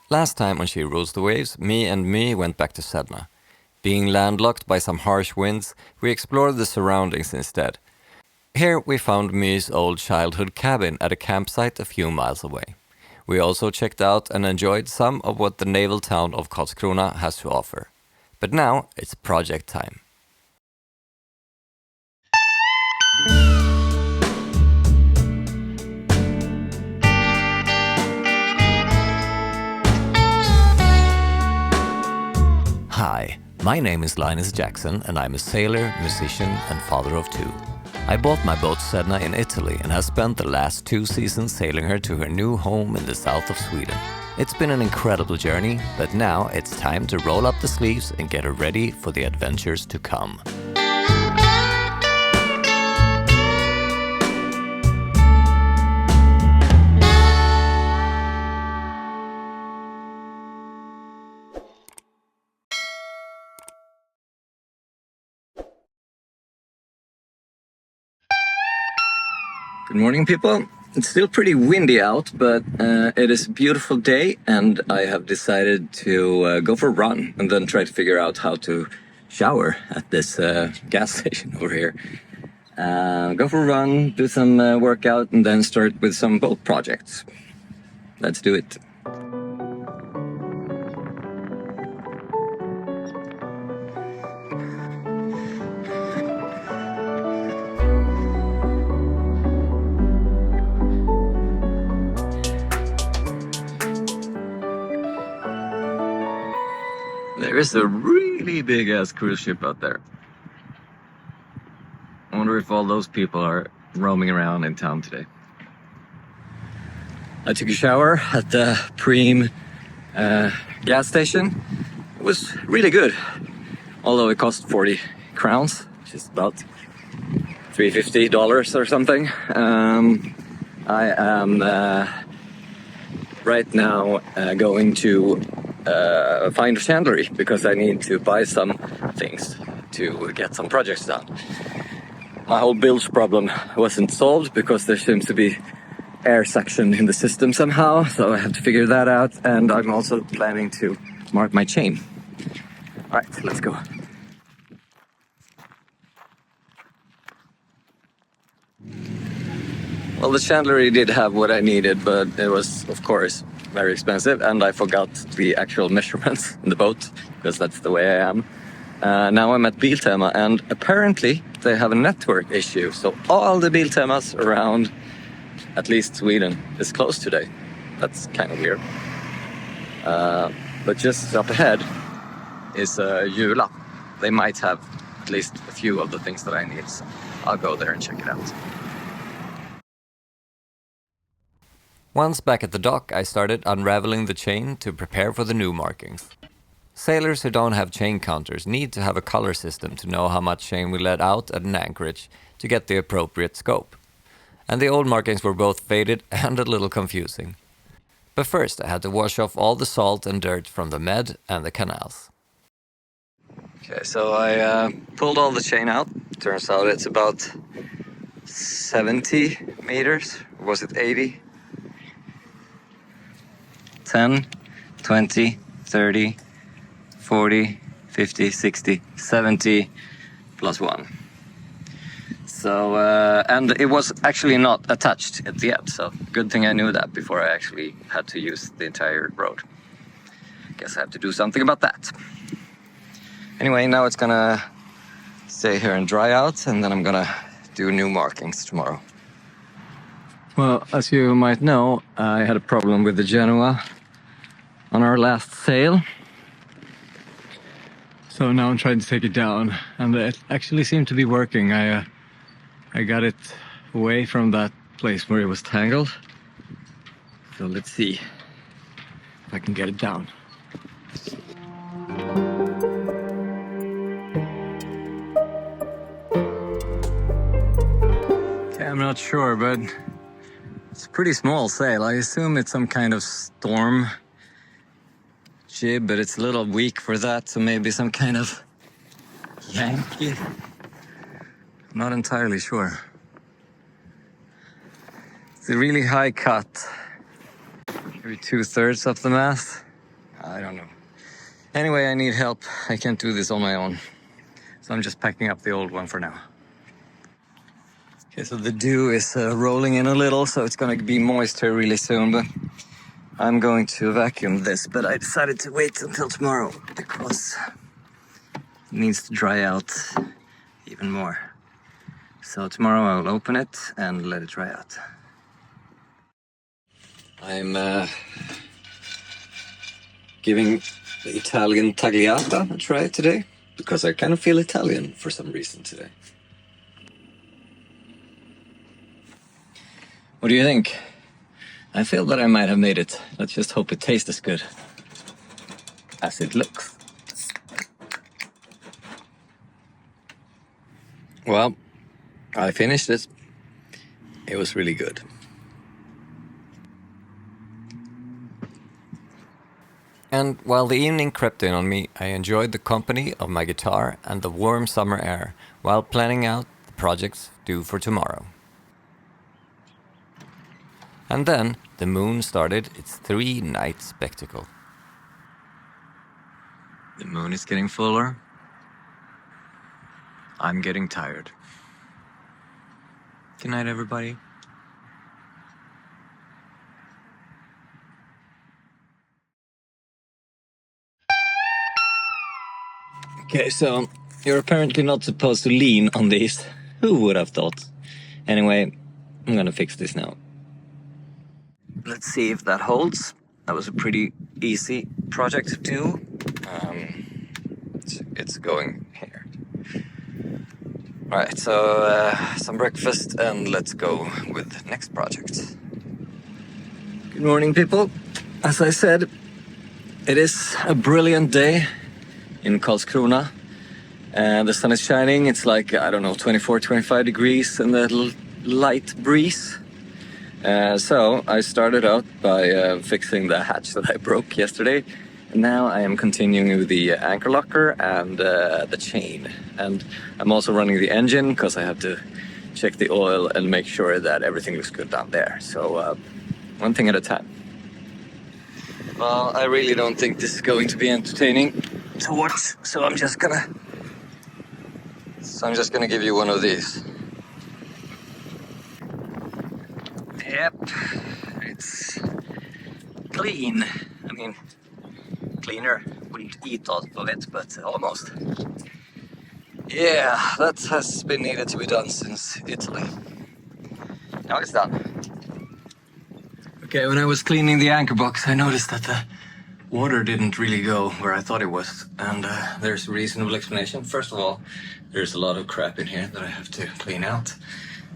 Last time on She Rules the Waves, me went back to Sedna. Being landlocked by some harsh winds, we explored the surroundings instead. Here we found My's old childhood cabin at a campsite a few miles away. We also checked out and enjoyed some of what the naval town of Karlskrona has to offer. But now it's project time. Hi, my name is Linus Jackson and I'm a sailor, musician and father of two. I bought my boat Sedna in Italy and have spent the last 2 seasons sailing her to her new home in the south of Sweden. It's been an incredible journey, but now it's time to roll up the sleeves and get her ready for the adventures to come. Good morning, people. It's still pretty windy out, but it is a beautiful day and I have decided to go for a run and then try to figure out how to shower at this gas station over here. Go for a run, do some workout and then start with some boat projects. Let's do it. There is a really big ass cruise ship out there. I wonder if all those people are roaming around in town today. I took a shower at the Preem gas station. It was really good, although it cost 40 crowns, which is about $350 or something. I am right now going to find a chandlery because I need to buy some things to get some projects done. My whole bilge problem wasn't solved because there seems to be air suction in the system somehow, so I have to figure that out, and I'm also planning to mark my chain. Alright, let's go. Well, the chandlery did have what I needed, but it was, of course, very expensive, and I forgot the actual measurements in the boat, because that's the way I am. Now I'm at Biltema, and apparently they have a network issue, so all the Biltemas around, at least Sweden, is closed today. That's kind of weird. But just up ahead is Jula. They might have at least a few of the things that I need, so I'll go there and check it out. Once back at the dock, I started unraveling the chain to prepare for the new markings. Sailors who don't have chain counters need to have a color system to know how much chain we let out at an anchorage to get the appropriate scope. And the old markings were both faded and a little confusing. But first I had to wash off all the salt and dirt from the med and the canals. Okay, so I pulled all the chain out. Turns out it's about 70 meters. Or was it 80? 10, 20, 30, 40, 50, 60, 70, plus 1. So, and it was actually not attached at the end, so good thing I knew that before I actually had to use the entire road. Guess I have to do something about that. Anyway, now it's gonna stay here and dry out, and then I'm gonna do new markings tomorrow. Well, as you might know, I had a problem with the Genoa on our last sail. So now I'm trying to take it down, and it actually seemed to be working. I got it away from that place where it was tangled. So let's see if I can get it down. Okay, I'm not sure, but it's a pretty small sail. I assume it's some kind of storm jib, but it's a little weak for that, so maybe some kind of Yankee. I'm not entirely sure. It's a really high cut, maybe 2/3 of the mast. I don't know. Anyway, I need help. I can't do this on my own. So I'm just packing up the old one for now. Okay, so the dew is rolling in a little, so it's gonna be moist here really soon, but I'm going to vacuum this, but I decided to wait until tomorrow because it needs to dry out even more. So tomorrow I'll open it and let it dry out. I'm giving the Italian tagliata a try today because I kind of feel Italian for some reason today. What do you think? I feel that I might have made it. Let's just hope it tastes as good as it looks. Well, I finished it. It was really good. And while the evening crept in on me, I enjoyed the company of my guitar and the warm summer air while planning out the projects due for tomorrow. And then the moon started its 3-night spectacle. The moon is getting fuller. I'm getting tired. Good night, everybody. Okay, so you're apparently not supposed to lean on these. Who would have thought? Anyway, I'm gonna fix this now. Let's see if that holds. That was a pretty easy project to do. It's going here. Alright, so some breakfast and let's go with the next project. Good morning, people. As I said, it is a brilliant day in Karlskrona. The sun is shining. It's like, I don't know, 24, 25 degrees and a light breeze. So I started out by fixing the hatch that I broke yesterday, and now I am continuing with the anchor locker and the chain, and I'm also running the engine because I have to check the oil and make sure that everything looks good down there. So one thing at a time. Well, I really don't think this is going to be entertaining to watch, so I'm just gonna give you one of these. Yep, it's clean. I mean, cleaner. Wouldn't eat off of it, but almost. Yeah, that has been needed to be done since Italy. Now it's done. Okay, when I was cleaning the anchor box, I noticed that the water didn't really go where I thought it was, and there's a reasonable explanation. First of all, there's a lot of crap in here that I have to clean out,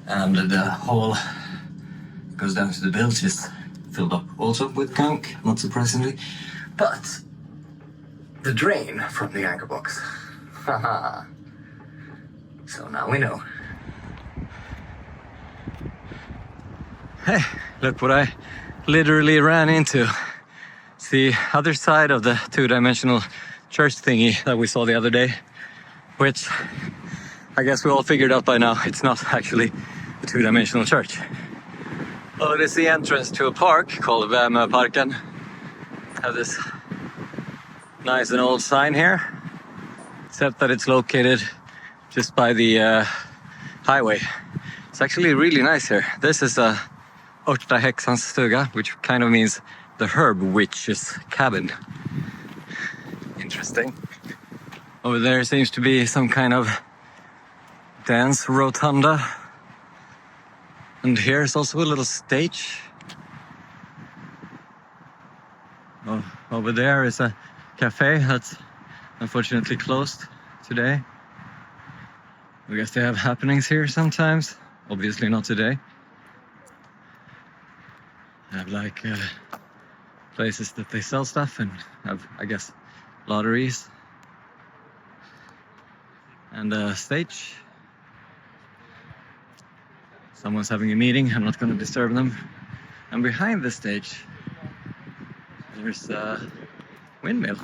and the hole goes down to the bilge is filled up also with gunk, not surprisingly. But the drain from the anchor box. Haha. So now we know. Hey, look what I literally ran into. It's the other side of the two-dimensional church thingy that we saw the other day, which I guess we all figured out by now. It's not actually a two-dimensional church. Well, it is the entrance to a park called Värmöparken. Have this nice and old sign here, except that it's located just by the highway. It's actually really nice here. This is a Örta häxans stuga, which kind of means the herb witch's cabin. Interesting. Over there seems to be some kind of dance rotunda. And here's also a little stage. Oh, over there is a cafe that's unfortunately closed today. I guess they have happenings here sometimes. Obviously not today. They have like places that they sell stuff and have, I guess, lotteries. And a stage. Someone's having a meeting, I'm not going to disturb them. And behind the stage, there's a windmill.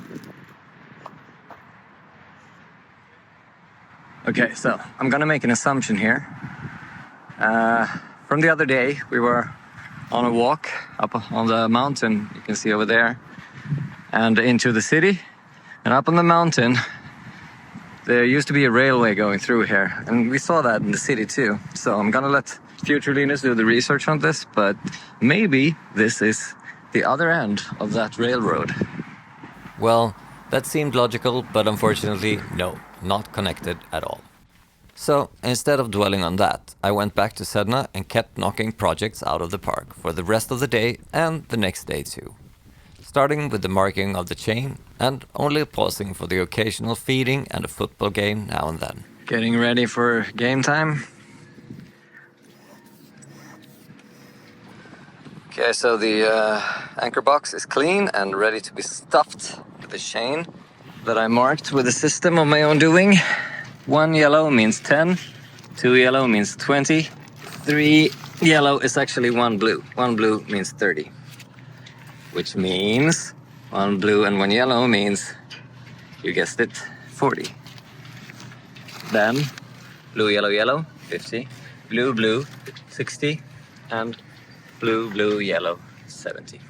Okay, so I'm going to make an assumption here. From the other day, we were on a walk up on the mountain, you can see over there. and into the city. And up on the mountain, there used to be a railway going through here, and we saw that in the city too. So I'm gonna let future leaders do the research on this, but maybe this is the other end of that railroad. Well, that seemed logical, but unfortunately, no, not connected at all. So, instead of dwelling on that, I went back to Sedna and kept knocking projects out of the park for the rest of the day and the next day too. Starting with the marking of the chain and only pausing for the occasional feeding and a football game now and then. Getting ready for game time. Okay, so the anchor box is clean and ready to be stuffed with the chain that I marked with a system of my own doing. 1 yellow means 10, 2 yellow means 20, 3 yellow is actually 1 blue. 1 blue means 30, which means 1 blue and 1 yellow means, you guessed it, 40. Then blue, yellow, yellow, 50, blue, blue, 60, and blue, blue, yellow, 70.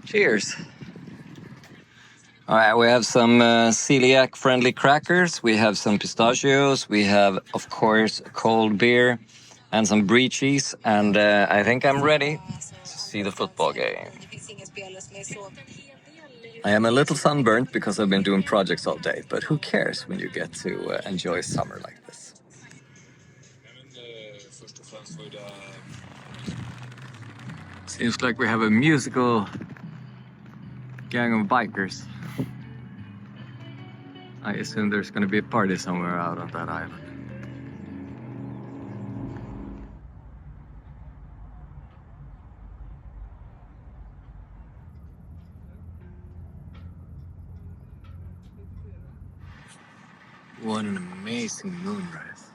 Cheers. All right, we have some celiac-friendly crackers. We have some pistachios. We have, of course, cold beer and some brie cheese. And I think I'm ready to see the football game. I am a little sunburnt because I've been doing projects all day, but who cares when you get to enjoy summer like this? Seems like we have a musical gang of bikers. I assume there's going to be a party somewhere out on that island. What an amazing moonrise.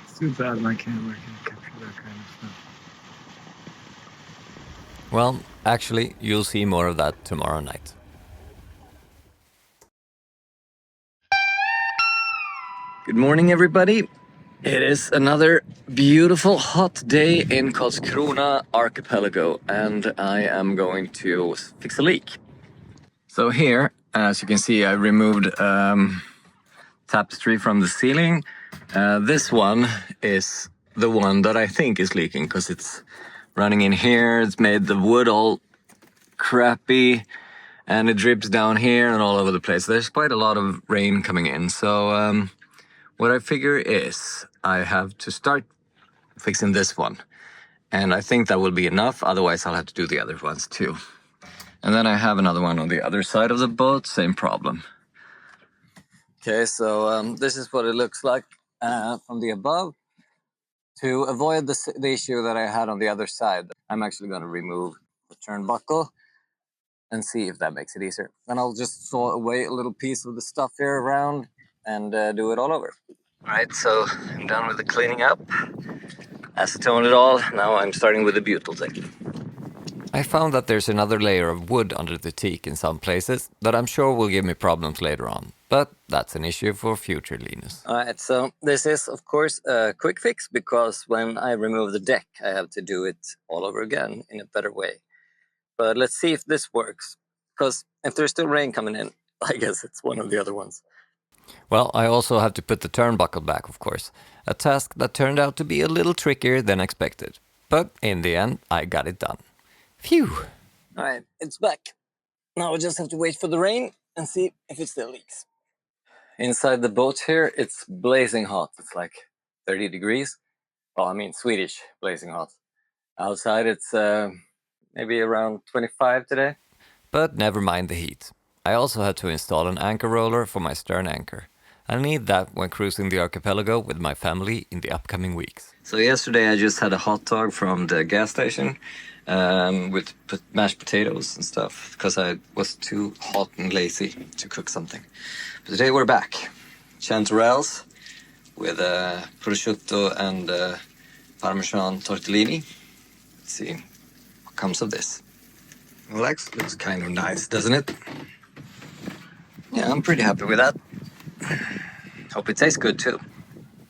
It's too bad my camera can't capture that kind of stuff. Well, actually, you'll see more of that tomorrow night. Good morning, everybody. It is another beautiful hot day in Karlskrona archipelago, and I am going to fix a leak. So here, as you can see, I removed tapestry from the ceiling. This one is the one that I think is leaking because it's running in here. It's made the wood all crappy and it drips down here and all over the place. There's quite a lot of rain coming in. So what I figure is I have to start fixing this one. And I think that will be enough. Otherwise, I'll have to do the other ones too. And then I have another one on the other side of the boat. Same problem. Okay, so this is what it looks like from the above. To avoid the issue that I had on the other side, I'm actually going to remove the turnbuckle and see if that makes it easier. Then I'll just saw away a little piece of the stuff here around and do it all over. All right, so I'm done with the cleaning up. Acetone it all. Now I'm starting with the butyl tape. I found that there's another layer of wood under the teak in some places that I'm sure will give me problems later on. But that's an issue for future Linus. All right, so this is, of course, a quick fix because when I remove the deck, I have to do it all over again in a better way. But let's see if this works. Because if there's still rain coming in, I guess it's one of the other ones. Well, I also have to put the turnbuckle back, of course. A task that turned out to be a little trickier than expected. But in the end, I got it done. Phew! All right, it's back. Now we just have to wait for the rain and see if it still leaks. Inside the boat here, it's blazing hot. It's like 30 degrees. Well, I mean, Swedish blazing hot. Outside, it's maybe around 25 today. But never mind the heat. I also had to install an anchor roller for my stern anchor. I'll need that when cruising the archipelago with my family in the upcoming weeks. So yesterday I just had a hot dog from the gas station with mashed potatoes and stuff because I was too hot and lazy to cook something. But today we're back. Chanterelles, with prosciutto and Parmesan tortellini. Let's see what comes of this. Looks kind of nice, doesn't it? Yeah, I'm pretty happy with that. Hope it tastes good too.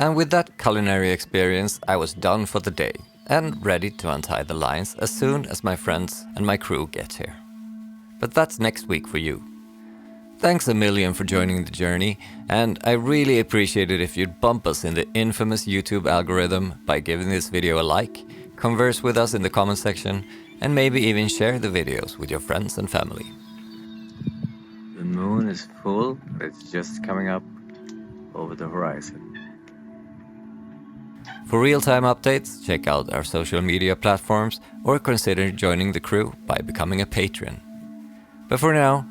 And with that culinary experience, I was done for the day and ready to untie the lines as soon as my friends and my crew get here. But that's next week for you. Thanks a million for joining the journey, and I really appreciate it if you'd bump us in the infamous YouTube algorithm by giving this video a like, converse with us in the comment section, and maybe even share the videos with your friends and family. The moon is full, but it's just coming up over the horizon. For real-time updates, check out our social media platforms or consider joining the crew by becoming a patron. But for now,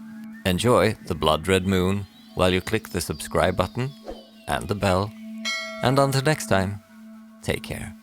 enjoy the blood-red moon while you click the subscribe button and the bell. And until next time, take care.